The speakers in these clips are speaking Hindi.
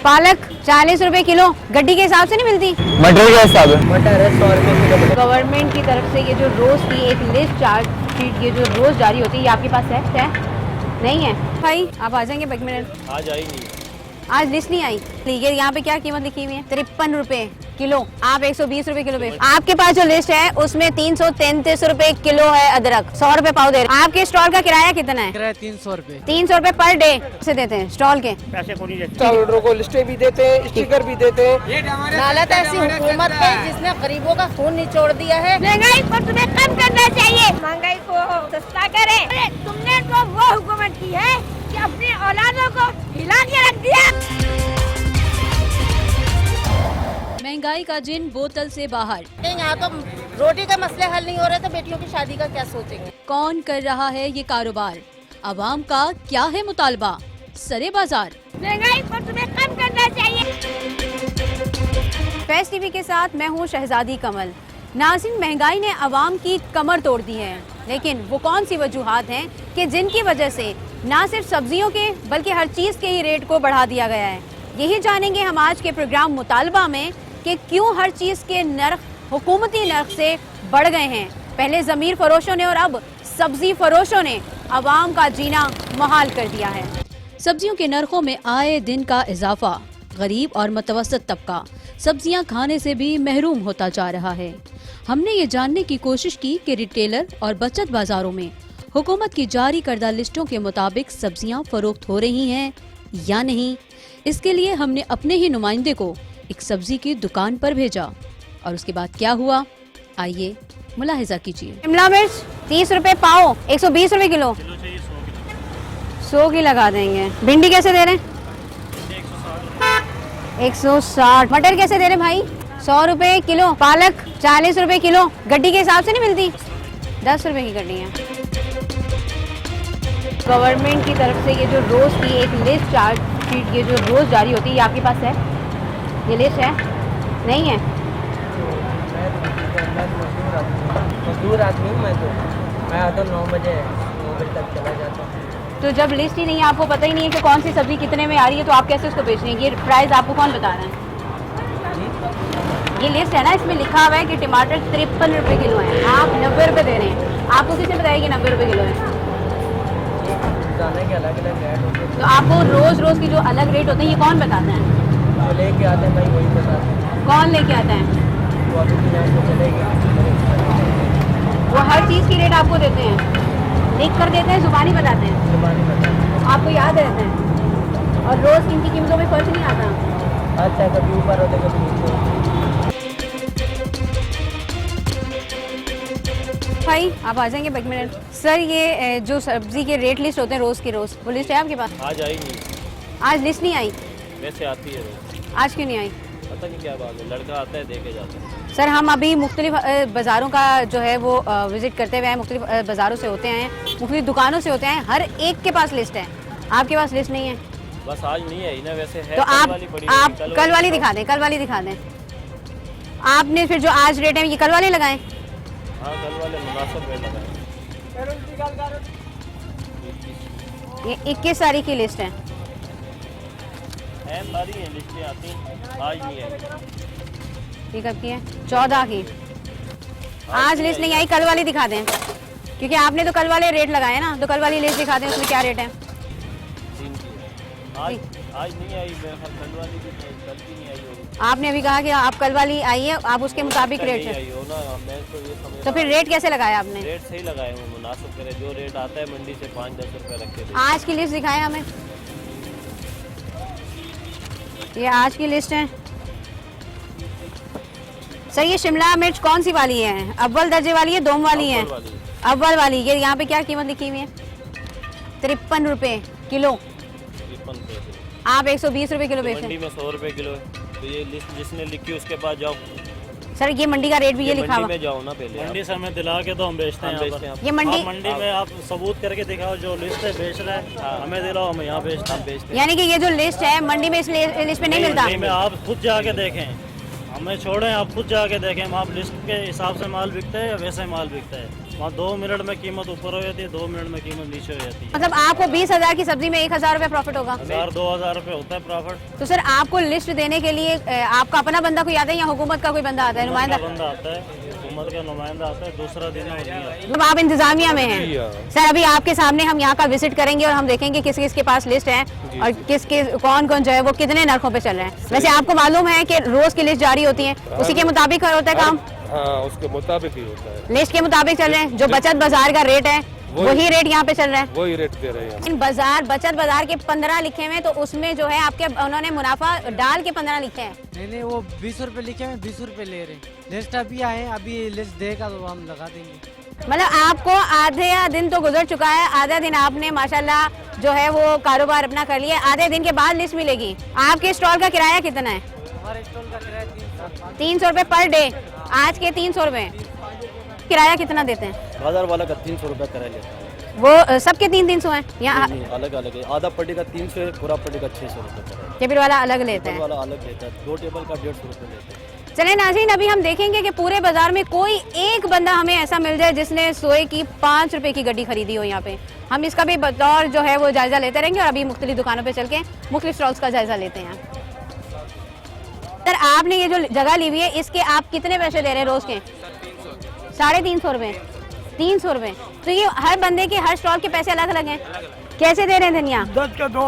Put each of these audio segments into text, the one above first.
पालक 40 रुपए किलो, गड्डी के हिसाब से नहीं मिलती? मटर के हिसाब है, मटर है 100 रुपए किलो। गवर्नमेंट की तरफ से ये जो रोज की एक लिस्ट चार्ट शीट ये जो रोज जारी होती है ये आपके पास है? नहीं है भाई, आप आ जाएंगे 1 मिनट। आज आएंगी, आज लिस्ट नहीं आई। ठीक है, यहाँ पे क्या कीमत लिखी हुई है? 53 रुपए किलो। आप 120 रुपए किलो बेच। आपके पास जो लिस्ट है उसमें 333 रुपए किलो है अदरक, 100 रुपए पाव दे रहे। आपके स्टॉल का किराया कितना है? किराया 300 रुपए। 300 रुपए पर डे से देते हैं स्टॉल के। पैसे को नहीं देते। ऑर्डरों को लिस्टें भी देते हैं, स्टिकर भी देते हैं। नालत ऐसी हुकूमत है जिसने गरीबों का खून निचोड़ दिया है। महंगाई को तुम्हें कम करना चाहिए, महंगाई को सस्ता करे। तुमने तो वो हुकूमत की है कि अपने औलादों को हिला के रख दिया। महंगाई का जिन बोतल से बाहर। यहाँ तो रोटी के मसले हल नहीं हो रहे तो बेटियों की शादी का क्या सोचेंगे? कौन कर रहा है ये कारोबार? अवाम का क्या है मुतालबा? सरे बाजार। महंगाई को तुम्हें कम करना चाहिए। फैज़ टीवी के साथ मैं हूँ शहजादी कमल। नाज़रीन, महंगाई ने अवाम की कमर तोड़ दी है, लेकिन वो कौन सी वजूहात हैं कि जिनकी वजह से ना सिर्फ सब्जियों के बल्कि हर चीज़ के ही रेट को बढ़ा दिया गया है। यही जानेंगे हम आज के प्रोग्राम मुतालबा में कि क्यों हर चीज़ के नर्ख हुकूमती नर्ख से बढ़ गए हैं। पहले ज़मीर फरोशों ने और अब सब्जी फरोशों ने अवाम का जीना मुहाल कर दिया है। सब्जियों के नरखों में आए दिन का इजाफा, गरीब और मुतवसत तबका सब्जियां खाने से भी महरूम होता जा रहा है। हमने ये जानने की कोशिश की कि रिटेलर और बचत बाजारों में हुकूमत की जारी करदा लिस्टों के मुताबिक सब्जियां फरोख्त हो रही हैं या नहीं। इसके लिए हमने अपने ही नुमाइंदे को एक सब्जी की दुकान पर भेजा और उसके बाद क्या हुआ, आइए मुलाहिजा कीजिए। शिमला मिर्च 30 रुपए पाव, 120 रुपए किलो। 100 की लगा देंगे। भिंडी कैसे दे रहे हैं? 160। मटर कैसे दे रहे हैं भाई? 100 रुपए किलो। पालक 40 रुपए किलो, गड्डी के हिसाब से नहीं मिलती? 10 रुपए की गड्डी है। गवर्नमेंट की तरफ से ये जो रोज की एक लिस्ट चार्ट शीट ये जो रोज जारी होती है ये आपके पास है? ये लिस्ट है? नहीं है। मजदूर आदमी हूँ मैं आता 9 बजे तक चला जाता हूँ। तो जब लिस्ट ही नहीं है, आपको पता ही नहीं है कि कौन सी सब्जी कितने में आ रही है, तो आप कैसे उसको बेच रहे हैं? ये प्राइस आपको कौन बता रहा है? ये लिस्ट है ना, इसमें लिखा हुआ है कि टमाटर 53 रुपए किलो है, आप 90 रुपए दे रहे हैं। आपको किसने बताया कि 90 रुपए किलो है? के अलग अलग रेट होते हैं, तो आपको रोज रोज की जो अलग रेट होते हैं ये कौन बताता है? जो लेके आते हैं भाई वही बताते हैं। कौन लेके आता है? वो अभी की जान तो चलेगी, वो हर चीज़ की रेट आपको देते हैं, लिख कर देते हैं, जुबानी बताते हैं, जुबानी बताते हैं। आपको याद रहता है और रोज इनकी कीमतों में फर्क नहीं आता। अच्छा, कभी ऊपर होते कभी नीचे होते। भाई आप आ जाएंगे 1 मिनट। सर, ये जो सब्जी के रेट लिस्ट होते हैं रोज के रोज, वो लिस्ट है आपके पास? आज आएंगी, आज लिस्ट नहीं आई। वैसे आती है रोज। आज क्यों नहीं आई? पता नहीं क्या बात है, लड़का आता है देके जाता है। सर, हम अभी मुख्तलिफ बाज़ारों का जो है वो विज़िट करते हुए हैं, मुख्तलिफ बाज़ारों से होते हैं, मुख्तलिफ दुकानों से होते हैं, हर एक के पास लिस्ट है। आपके पास लिस्ट नहीं है? बस आज नहीं आई ना, वैसे है तो कल आप वाली पड़ी आप होगी, कल वाली दिखा दें, कल वाली दिखा दें। आपने फिर जो आज रेट है ये कल वाले लगाएं। हाँ, कल वाले मुनासिब रेट लगाए। ये 21 तारीख की लिस्ट है। बारी है लिस्टें आती, आज नहीं आई। ये कब की है? 14 की। आज लिस्ट नहीं आई, कल वाली दिखा दें, क्योंकि आपने तो कल वाले रेट लगाए ना, तो कल वाली लिस्ट दिखा दें, उसमें क्या रेट है। दिन की आज नहीं आई, मेरे ख्याल कल वाली भी कल की नहीं आई होगी। आपने अभी कहा कि आप कल वाली आई है, आप उसके मुताबिक रेट नहीं है, आई हो ना, मैं तो ये समझ तो फिर रेट कैसे लगाया आपने? रेट सही लगाए हैं, मुनासिब करे, जो रेट आता है मंडी से 5-10 रुपए रखे थे। आज की लिस्ट दिखाएं हमें। ये आज की लिस्ट है। सर, ये शिमला मिर्च कौन सी वाली है? अव्वल दर्जे वाली है, दोम वाली है? अव्वल वाली। ये यहाँ पे क्या कीमत लिखी हुई है? 53 रुपए किलो। 53 रुपए। आप 120 रुपए किलो बेच रहे मंडी हैं। में 100 रुपए किलो है, तो ये लिस्ट जिसने लिखी उसके पास जाओ। सर, ये मंडी का रेट भी ये लिखा हुआ। मंडी में जाओ ना पहले। मंडी से हमें दिला के तो हम बेचते हैं, बेचते हैं। ये मंडी मंडी में आप सबूत करके दिखाओ, जो लिस्ट है बेच रहे हैं, हमें दिलाओ, हम यहाँ बेचते हैं। बेचते हैं। यानी कि ये जो लिस्ट है मंडी में इस लिस्ट में नहीं मिलता। मंडी में आप खुद जाके देखें, हमें छोड़ें, आप खुद जाके देखें वहाँ लिस्ट के हिसाब से माल बिकता है या वैसे माल बिकता है। वहाँ 2 मिनट में कीमत ऊपर हो जाती है, 2 मिनट में कीमत नीचे हो जाती है। मतलब आपको 20,000 की सब्जी में 1,000 रुपए प्रॉफिट होगा। 1000-2000 रुपए होता है प्रॉफिट। तो सर आपको लिस्ट देने के लिए आपका अपना बंदा कोई आता है या हुकूमत का कोई बंदा आता है, नुमाइंदा? बंदा आता है, हुकूमत का नुमाइंदा आता है, दूसरा दिन और नहीं आता। जब आप इंतजामिया में हैं सर, अभी आपके सामने हम यहाँ का विजिट करेंगे और हम देखेंगे किस किस के पास लिस्ट है और किसके कौन कौन जो है वो कितने नरखों पे चल रहे हैं। वैसे आपको मालूम है कि रोज की लिस्ट जारी होती है, उसी के मुताबिक होता है काम? हाँ, उसके मुताबिक ही होता है। लिस्ट के मुताबिक चल रहे हैं। जो बचत बाजार का रेट है वही रेट यहाँ पे चल रहा है, वही रेट दे रहे हैं। इन बाजार बचत बाजार के 15 लिखे हुए हैं, तो उसमें जो है आपके उन्होंने मुनाफा डाल के 15 लिखे हैं। नहीं वो 20 रुपए लिखे हैं, 20 रुपए ले रहे हैं। लिस्ट अभी आए, अभी लिस्ट देगा तो हम लगा देंगे। मतलब आपको आधे दिन तो गुजर चुका है, आधा दिन आपने माशाल्लाह जो है वो कारोबार अपना कर लिया, आधे दिन के बाद लिस्ट मिलेगी। आपके स्टॉल का किराया कितना है? हमारे स्टॉल का किराया 300 रुपए पर डे। आज के 300 रुपए किराया कितना देते हैं? बाजार वाला का 300 रुपये किराया लेता है। वो सबके 300 हैं यहाँ? अलग अलग है, आधा पट्टी का 300 है, पूरा पट्टी का 600 रुपये किराया। टेबल वाला अलग लेते हैं? वाला अलग लेता है, 2 टेबल का 150 रुपये लेते हैं। चले नाज़रीन, अभी हम देखेंगे कि पूरे बाजार में कोई एक बंदा हमें ऐसा मिल जाए जिसने सोए की 5 रुपए की गड्डी खरीदी हो यहाँ पे। हम इसका भी बतौर जो है वो जायजा लेते रहेंगे और अभी मुख्तलिफ दुकानों पे चल के मुख्तलिफ स्टॉल्स का जायजा लेते हैं। सर आपने ये जो जगह ली हुई है इसके आप कितने पैसे दे रहे हैं रोज के? 350 रुपए। 300 रुपए। तो ये हर बंदे के हर स्टॉल के पैसे अलग अलग हैं। कैसे दे रहे हैं धनिया? 10 के 2।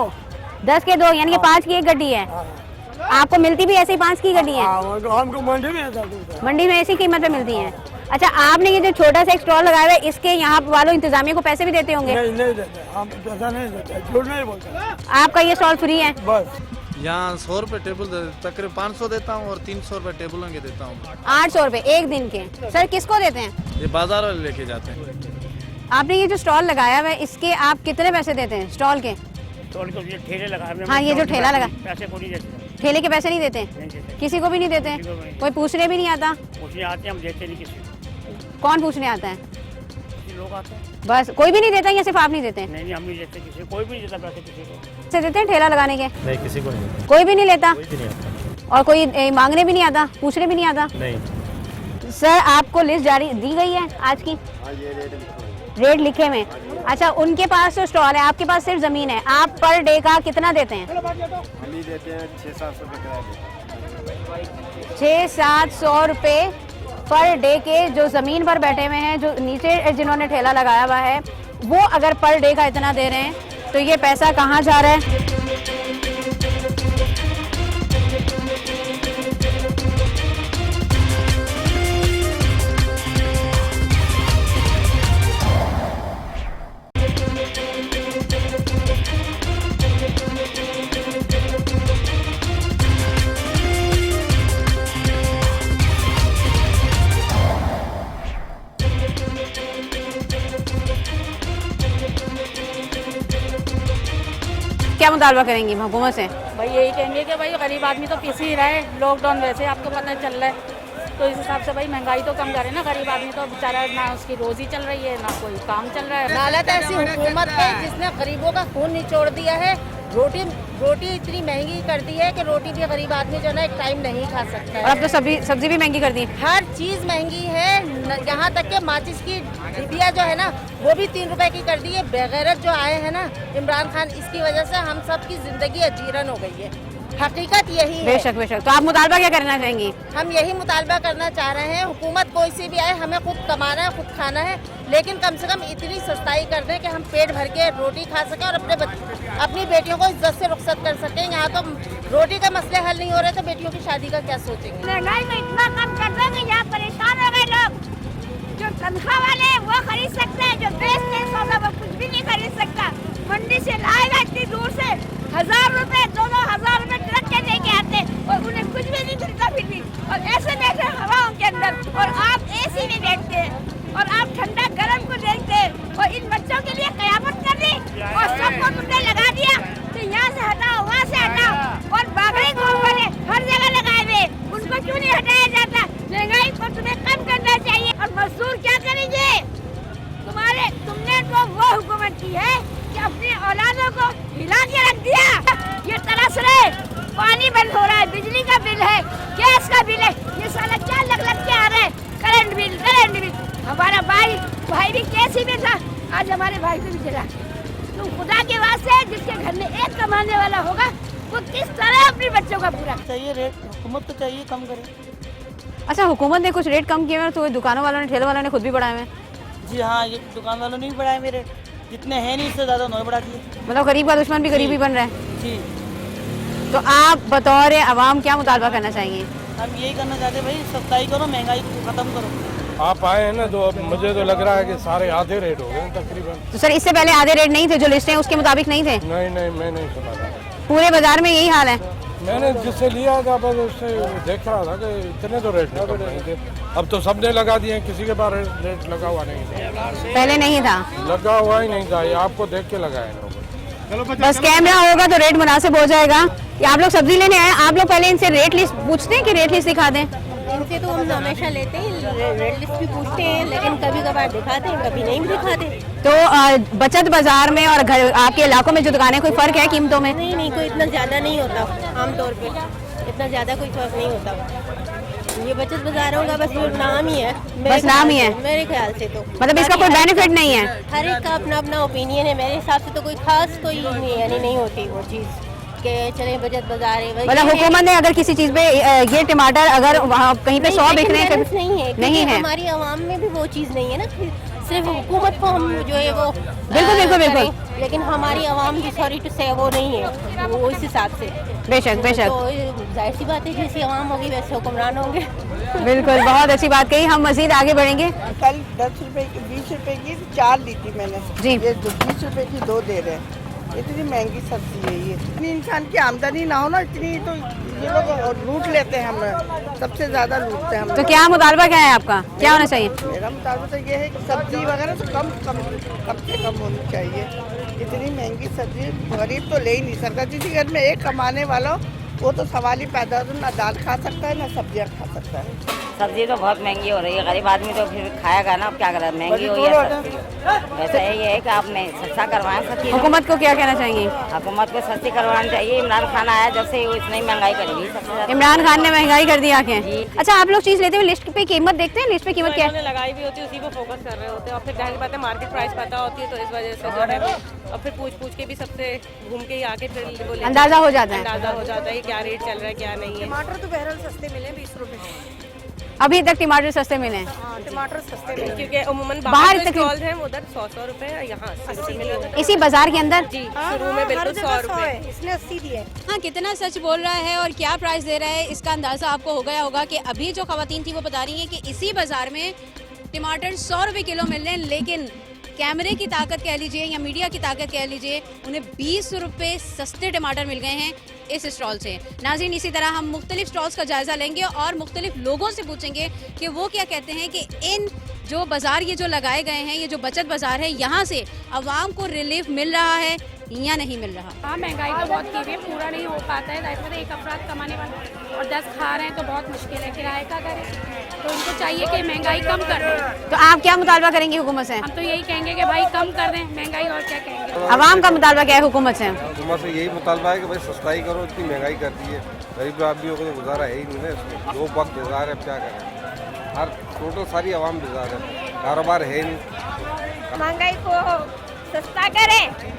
10 के 2 यानी कि 5 की एक गड्डी है। आपको मिलती भी ऐसे ही 5 की गड्डी है? हमको मंडी में मंडी में ऐसी कीमत पे मिलती है। अच्छा, आपने ये जो छोटा सा एक स्टॉल लगाया हुआ है इसके यहाँ वालों इंतजामिया को पैसे भी देते होंगे? नहीं देते, हम पैसा नहीं देते, झूठ नहीं बोलते। आपका ये स्टॉल फ्री है? बस यहाँ 100 रुपए टेबल तकरीबन 500 देता हूँ और 300 रुपए टेबलों के देता हूँ। 800 रुपए एक दिन के। सर किसको देते हैं? ये बाजार वाले लेके जाते हैं। आपने ये जो स्टॉल लगाया हुआ है इसके आप कितने पैसे देते हैं स्टॉल के? स्टॉल को ये ठेले लगा। हाँ, ये जो ठेला लगा, पैसे को नहीं देते। ठेले के पैसे नहीं देते? किसी को भी नहीं देते? कोई पूछने भी नहीं आता? पूछने आते हम देते नहीं किसी को। कौन पूछने आता है? लोग आते हैं। बस कोई भी नहीं देता या सिर्फ आप नहीं देते? नहीं हम नहीं देते किसी, कोई भी नहीं देता पैसे किसी को। पैसे देते हैं ठेला लगाने के? नहीं, किसी को नहीं, कोई भी नहीं लेता? कोई भी नहीं आता। और कोई मांगने भी नहीं आता, पूछने भी नहीं आता? नहीं। सर आपको लिस्ट जारी दी गई है आज की? रेट लिखे हुए। अच्छा, उनके पास तो स्टॉल है, आपके पास सिर्फ जमीन है। आप पर डे का कितना देते हैं? हम ही देते हैं 600-700 रुपए किराया। 600-700 रुपए पर डे के जो जमीन पर बैठे हुए हैं, जो नीचे जिन्होंने ठेला लगाया हुआ है, वो अगर पर डे का इतना दे रहे हैं तो ये पैसा कहाँ जा रहा है? क्या मुतालबा करेंगी हुकूमत से? भाई यही कहेंगे कि भाई गरीब आदमी तो पिस ही रहा है। लॉकडाउन वैसे आपको पता चल रहा है, तो इस हिसाब से भाई महंगाई तो कम करे ना। गरीब आदमी तो बेचारा ना उसकी रोजी चल रही है ना कोई काम चल रहा है। हालत ऐसी हुकूमत है जिसने गरीबों का खून निचोड़ दिया है। रोटी इतनी महंगी कर दी है कि रोटी भी गरीब आदमी जो है एक टाइम नहीं खा सकता है। और अब तो सब्जी भी महंगी कर दी। हर चीज महंगी है, यहाँ तक कि माचिस की डिबिया जो है ना वो भी 3 रुपए की कर दी है। बेगैरत जो आए हैं ना इमरान खान, इसकी वजह से हम सब की जिंदगी अजीरन हो गई है। हकीकत यही है। बेशक बेशक। तो आप मुतालबा क्या करना चाहेंगी? हम यही मुतालबा करना चाह रहे हैं, हुकूमत कोई सी भी आए, हमें खुद कमाना है, खुद खाना है, लेकिन कम से कम इतनी सस्ताई कर दें कि हम पेट भर के रोटी खा सकें और अपनी बेटियों को इज्जत से रुखसत कर सकें। यहाँ तो रोटी का मसले हल नहीं हो रहे तो बेटियों की शादी का क्या सोचेंगे? महंगाई में इतना कम कर दो कि यहाँ परेशान हो गए लोग। जो तनख्वाह वाले हैं वो खरीद सकते हैं, जो बेचते हैं सौदा वो कुछ भी नहीं खरीद सकता। मंडी से लाएगा इतनी दूर से 1000 रुपए 2-2 रुपए ट्रक के लेके आते और उन्हें कुछ भी नहीं मिलता फिर भी, और ऐसे बैठे हवाओं के अंदर, और आप एसी में बैठते हैं और आप ठंडा गर्म को देखते हैं, और इन बच्चों के लिए कयामत कर दी और सबको तुमने लगा दिया कि यहाँ से हटाओ वहाँ से हटाओ, और बागड़ी को हर जगह लगाए हुए, उनको क्यों नहीं हटाया जाता? महंगाई को तुम्हें कम करना चाहिए। और मजदूर क्या करेंगे? तुमने तो वो हुकूमत की है कि अपने औलादों को हिला के रख दिया। ये तरस रहे पानी बंद हो रहा है, बिजली का बिल है, गैस का बिल है, ये साला क्या लग के आ रहे हैं, करंट बिल। हमारा भाई भी कैसी भी था, आज हमारे भाई को भी चला। तो खुदा के वास्ते जिसके घर में एक कमाने वाला होगा वो किस तरह अपने बच्चों का पूरा चाहिए रेट, हुकूमत तो चाहिए कम करे। अच्छा, हुकूमत ने कुछ रेट कम किए हैं तो दुकानों वालों ने, ठेले वालों ने खुद भी बढ़ाए हैं। जी हाँ, ये दुकान वालों ने भी बढ़ाए, मेरे जितने हैं नहीं इससे ज़्यादा उन्होंने बढ़ा दिए। मतलब गरीब का दुश्मन भी गरीब ही बन रहा है। जी, तो आप बतौर आवाम क्या मुतालबा करना चाहेंगे? हम यही करना चाहते हैं भाई, सस्ताई करो, महंगाई को ख़त्म करो। आप आए हैं ना, तो अब मुझे तो लग रहा है कि सारे आधे रेट हो गए तकरीबन। तो सर इससे पहले आधे रेट नहीं थे, जो लिस्टें उसके मुताबिक नहीं थे? नहीं, मैं नहीं सुना था। पूरे बाजार में यही हाल है? मैंने जिससे लिया था बस उससे देख रहा था कि इतने तो रेट नहीं थे। अब तो सबने लगा दिए, किसी के पास रेट लगा हुआ नहीं था। पहले नहीं था, लगा हुआ ही नहीं था, ये आपको देख के लगाए लोग। बस कैमरा होगा तो रेट मुनासिब हो जाएगा। ये आप लोग सब्जी लेने आए, आप लोग पहले इनसे रेट लिस्ट पूछते हैं कि रेट लिस्ट दिखा दें? इनसे तो हम हमेशा लेते हैं, रेट लिस्ट भी पूछते हैं, लेकिन कभी कभार दिखाते हैं, कभी नहीं भी दिखाते। तो बचत बाजार में और घर आपके इलाकों में जो दुकानें, कोई फर्क है कीमतों में? नहीं, कोई इतना ज़्यादा नहीं होता, आमतौर पे इतना ज़्यादा कोई फर्क नहीं होता। ये बचत बाजार होगा बस वो नाम ही है, बस नाम ही है मेरे ख्याल से। तो मतलब इसका कोई बेनिफिट नहीं है? हर एक का अपना अपना ओपिनियन है, मेरे हिसाब से तो कोई खास कोई नहीं होती वो चीज़ के चले बचत बाजार है। मतलब हुकूमत ने अगर किसी चीज पे ये टमाटर अगर वहाँ कहीं पे 100 बिक रहे हैं, नहीं है, हमारी आवाम में भी वो चीज़ नहीं है ना, सिर्फ हुकूमत को हम जो है वो बिल्कुल, लेकिन हमारी आवाम की सॉरी टू से वो नहीं है, वो इस हिसाब से। बेशक तो जाहिर सी बात है, जैसी आवाम होगी वैसे हुक्मरान होंगे। बिल्कुल, बहुत अच्छी बात कही। हम मजीद आगे बढ़ेंगे। कल 10 रुपए की 20 रुपए की 4 ली थी मैंने जी। ये 20 रुपए की 2 दे रहे हैं। इतनी महंगी सब्जी है ये, इतनी इंसान की आमदनी ना हो ना, इतनी तो ये लोग लूट लेते हैं, हम सबसे ज्यादा लूटते हैं हम। तो क्या मुतालबा क्या है आपका, क्या होना चाहिए? मेरा मुतालबा तो ये है कि सब्जी वगैरह तो कम से कम होनी चाहिए। इतनी महंगी सब्जी गरीब तो ले ही नहीं सकता, किसी घर में एक कमाने वाला वो तो सवाल ही पैदा होता है, ना दाल खा सकता है ना सब्जियाँ खा सकता है। सब्जी तो बहुत महंगी हो रही है, गरीब आदमी तो फिर खाएगा ना, अब क्या करें, महंगी हुई है सब्जी। वैसे ये है कि आप सस्ता करवाएं सब चीज़। हुकूमत को क्या कहना चाहिए? हुकूमत को सस्ती करवाना चाहिए। इमरान खान आया जब से वो इतनी महंगाई करेगी सबसे ज़्यादा। इमरान खान ने महंगाई कर दी आके। अच्छा, आप लोग चीज़ लेते हुए लिस्ट पे कीमत देखते हैं? लिस्ट पे कीमत क्या है? लगाई भी होती है, उसी को फोकस कर रहे होते हैं, और फिर जाहिर बात है मार्केट प्राइस पता होती है, तो इस वजह से जो है और फिर पूछ के भी सबसे घूम के ही आके फिर वो अंदाजा हो जाता है, अंदाजा हो जाता है क्या रेट चल रहा है क्या नहीं है। टमाटर तो बहरहाल सस्ते मिले 20 रुपए, अभी तक टमाटर सस्ते मिले हैं। टमाटर सस्ते मिले क्योंकि उम्मन बाहर बाहर तक स्टॉल हैं उधर 100 रुपए, यहाँ 80 रुपए मिले। इसी बाजार के अंदर जी, शुरू में बिल्कुल 100 रुपए, इसने 80 दिए। हाँ, कितना सच बोल रहा है और क्या प्राइस दे रहा है, इसका अंदाजा आपको हो गया होगा कि अभी जो खवातीन थी वो बता रही हैं कि इसी बाजार में टमाटर 100 रुपए किलो मिल रहे हैं, लेकिन कैमरे की ताकत कह लीजिए या मीडिया की ताकत कह लीजिए, उन्हें 20 रुपए सस्ते टमाटर मिल गए हैं इस स्टॉल से। नाज़रीन, इसी तरह हम मुख्तलिफ स्टॉल्स का जायजा लेंगे और मुख्तलिफ लोगों से पूछेंगे कि वो क्या कहते हैं कि इन जो बाजार ये जो लगाए गए हैं, ये जो बचत बाजार है, यहाँ से आवाम को रिलीफ मिल रहा है या नहीं मिल रहा। हाँ, महंगाई तो बहुत की हुई है, पूरा नहीं हो पाता है, जाहिर है एक अफराद कमाने वाले और 10 खा रहे हैं तो बहुत मुश्किल है, किराए का करें तो उनको चाहिए कि महंगाई कम कर दें। तो आप क्या मुतालबा करेंगे हुकूमत से? हम तो यही कहेंगे कि भाई कम कर दें महंगाई, और क्या कहेंगे। आवाम का मुतालबा क्या है हुकूमत से? हुकूमत से यही मुतालबा है कि भाई सस्ताई करो, इतनी महंगाई कर दी है, गरीब आदमियों को तो गुजारा है ही नहीं ना इसमें। 2 वक्त बेजार है, अब क्या करें, हर टोटल सारी आवाम बेजार है, कारोबार है नहीं। महंगाई को सस्ता करें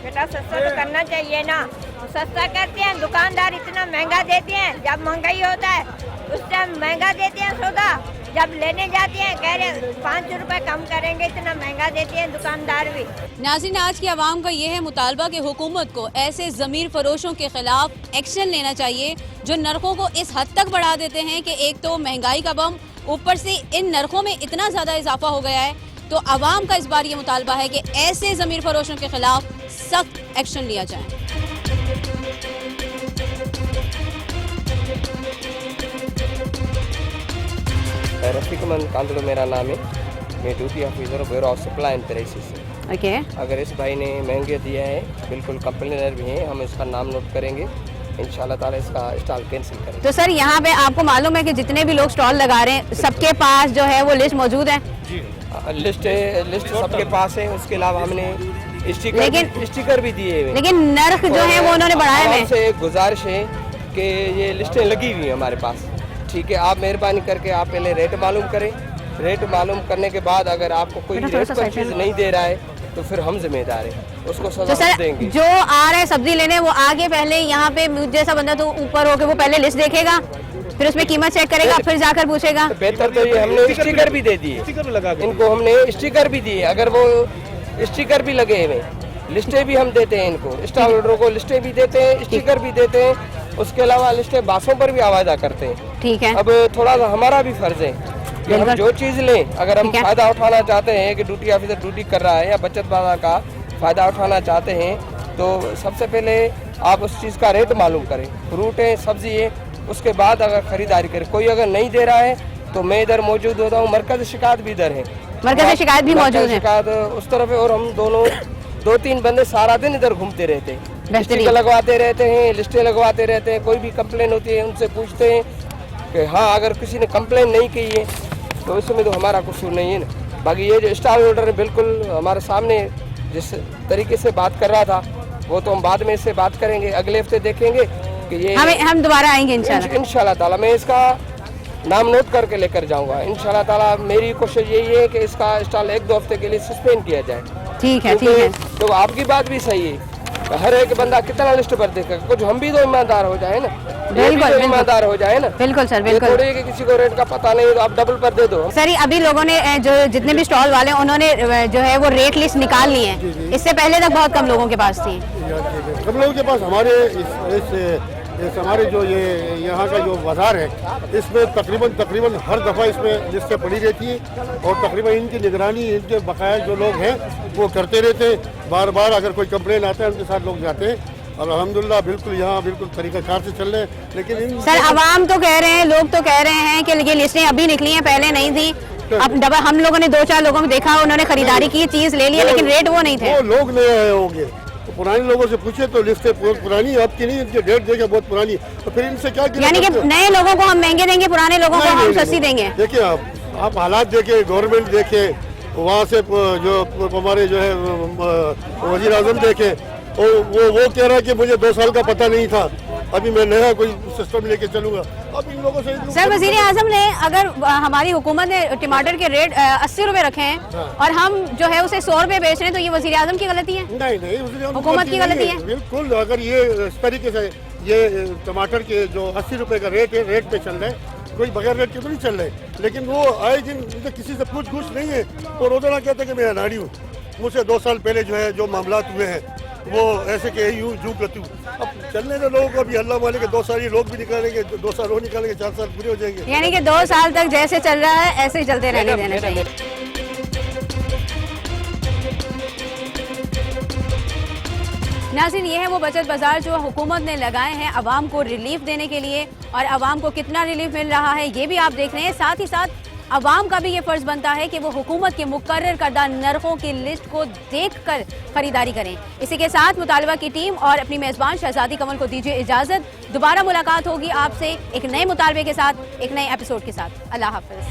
बेटा, सस्ता तो करना चाहिए ना। सस्ता करते हैं, दुकानदार इतना महंगा देते हैं, जब महंगाई होता है उस टाइम महंगा देते हैं सौदा, जब लेने जाते हैं कह रहे 5 रुपए कम करेंगे, इतना महंगा देते हैं दुकानदार भी। नाज़रीन, आज की आवाम का ये है मुतालबा कि हुकूमत को ऐसे ज़मीर फरोशों के खिलाफ एक्शन लेना चाहिए जो नरखों को इस हद तक बढ़ा देते हैं कि एक तो महंगाई का बम, ऊपर से इन नरखों में इतना ज़्यादा इजाफा हो गया है। तो आवाम का इस बार ये मुतालबा है कि ऐसे ज़मीर फरोशों के खिलाफ सख्त एक्शन लिया जाए। रफीकमन कांदड़ो मेरा नाम है, मैं duty officer bureau of supply and prices. Okay, अगर इस भाई ने महंगे दिया है, बिल्कुल कंप्लेनर भी हैं, हम इसका नाम नोट करेंगे, इंशाल्लाह ताला इसका स्टॉल कैंसिल करेंगे। तो सर यहाँ पे आपको मालूम है कि जितने भी लोग स्टॉल लगा रहे हैं सबके पास जो है वो लिस्ट मौजूद है? लिस्ट सबके पास है, उसके अलावा हमने स्टिकर भी दिए हुए। लेकिन नर्ख जो है वो उन्होंने बढ़ाए हुए हैं। से गुजारिश है कि ये लिस्टें लगी हुई हैं हमारे पास, ठीक है। आप मेहरबानी करके आप पहले रेट मालूम करें, रेट मालूम करने के बाद अगर आपको कोई रेट पर चीज़ नहीं दे रहा है तो फिर हम जिम्मेदार हैं, उसको तो सजा सर देंगे। जो आ रहे सब्जी लेने वो आगे पहले यहाँ पे मुझ जैसा बंदा तो ऊपर होके वो पहले लिस्ट देखेगा, फिर उसमें कीमत चेक करेगा, फिर जाकर पूछेगा। बेहतर तो ये हमने स्टिकर भी दे दिए इनको, हमने स्टिकर भी दिए, अगर वो स्टिकर भी लगे हुए, लिस्टें भी हम देते हैं इनको, स्टॉल होल्डरों को लिस्टें भी देते हैं, स्टिकर भी देते हैं, उसके अलावा लिस्टें बासों पर भी आवाज़ा करते हैं। ठीक है, अब थोड़ा सा हमारा भी फर्ज है कि हम जो चीज़ लें, अगर हम फायदा उठाना चाहते हैं कि ड्यूटी ऑफिसर ड्यूटी कर रहा है या बचत बाजार का फायदा उठाना चाहते हैं, तो सबसे पहले आप उस चीज़ का रेट मालूम करें, फ्रूट है, सब्जी है, उसके बाद अगर खरीदारी करें। कोई अगर नहीं दे रहा है तो मैं इधर मौजूद होता हूँ, मरकज शिकायत भी इधर है, मरकज शिकायत भी मौजूद है, शिकायत उस तरफ है, और हम दोनों 2-3 बंदे सारा दिन इधर घूमते रहते हैं, स्टिकर लगवाते रहते हैं, लिस्टें लगवाते रहते हैं। कोई भी कंप्लेन होती है उनसे पूछते हैं कि हाँ अगर किसी ने कंप्लेन नहीं की है तो इसमें तो हमारा कसूर नहीं है ना। बाकी ये जो स्टॉल होल्डर है बिल्कुल हमारे सामने जिस तरीके से बात कर रहा था वो तो हम बाद में इससे बात करेंगे, अगले हफ्ते देखेंगे कि ये हम दोबारा आएंगे इंशाल्लाह ताला। मैं इसका नाम नोट करके लेकर जाऊंगा इंशाल्लाह ताला। मेरी कोशिश यही है कि इसका स्टॉल 1-2 हफ्ते के लिए सस्पेंड किया जाए। ठीक है, ठीक है। तो आपकी बात भी सही है, हर एक बंदा कितना लिस्ट पर देखेगा, कुछ हम भी तो ईमानदार हो जाए ना, बिल्कुल ईमानदार हो जाए ना। बिल्कुल सर, बिल्कुल। थोड़ी कि किसी को रेट का पता नहीं तो आप डबल पर दे दो। सर अभी लोगों ने जो जितने भी स्टॉल वाले उन्होंने जो है वो रेट लिस्ट निकाल ली है, इससे पहले तक बहुत कम लोगों के पास थी। कम लोगों के पास हमारे हमारे जो ये यहाँ का जो बाजार है इसमें तकरीबन हर दफ़ा इसमें लिस्टें पड़ी रहती हैं और तकरीबन इनकी निगरानी इनके बकाया जो लोग हैं वो करते रहते हैं। बार बार अगर कोई कंप्लेन आता है उनके साथ लोग जाते हैं और अल्हम्दुलिल्लाह बिल्कुल यहाँ बिल्कुल तरीक़ाकार से चल रहे हैं। लेकिन सर आवाम तो कह रहे हैं, लोग तो कह रहे हैं कि ये लिस्टें अभी निकली हैं, पहले नहीं थी। अब डबल हम लोगों ने 2-4 लोगों को देखा, उन्होंने खरीदारी की, चीज़ ले ली, लेकिन रेट वो नहीं थे। वो लोग नए आए होंगे, पुराने लोगों से पूछे तो लिस्टें पुरानी आपकी नहीं, इनकी डेट देखे बहुत पुरानी, तो फिर इनसे क्या यानी कि नए लोगों को हम महंगे देंगे, पुराने लोगों को हम सस्ती देंगे। देखिए आप हालात देखें, गवर्नमेंट देखें, वहाँ से जो हमारे जो है वज़ीर आज़म देखें, और वो कह रहा है कि मुझे 2 साल का पता नहीं था, अभी मैं नया कोई सिस्टम लेके चलूंगा। अब इन लोगों से सर वज़ीर आज़म ने अगर हमारी हुकूमत ने टमाटर के रेट 80 रुपए रखे हैं और हम जो है उसे 100 रुपए बेच रहे हैं, तो ये वज़ीर आज़म की गलती है? नहीं, हुकूमत की गलती है। बिल्कुल, अगर ये इस तरीके से ये टमाटर के जो 80 रुपए का रेट है, रेट पे चल रहे हैं, कोई बगैर रेट के तो नहीं चल रहे, लेकिन वो आए दिन किसी से पूछ गूछ नहीं है और रोजाना कहते हैं कि मैं अनाड़ी हूँ, मुझसे 2 साल पहले जो है जो मामला हुए हैं वो ऐसे के यूँ जू करती हूँ। अब चलने दो लोगों को, अभी अल्लाह वाले के 2 साल ये लोग भी निकालेंगे, 2 साल वो निकालेंगे, 4 साल पूरे हो जाएंगे। यानी कि 2 साल तक जैसे चल रहा है ऐसे ही चलते रहने देना चाहिए। नाज़रीन, ये है वो बचत बाजार जो हुकूमत ने लगाए हैं आवाम को रिलीफ देने के लिए, और आवाम को कितना रिलीफ मिल रहा है ये भी आप देख रहे हैं। साथ ही साथ आवाम का भी ये फर्ज बनता है कि वो हुकूमत के मुकर्रर करदा नरखों की लिस्ट को देखकर खरीदारी करें। इसी के साथ मुतालबा की टीम और अपनी मेज़बान शहजादी कमल को दीजिए इजाज़त। दोबारा मुलाकात होगी आपसे एक नए मुतालबे के साथ, एक नए एपिसोड के साथ। अल्लाह हाफ़िज़।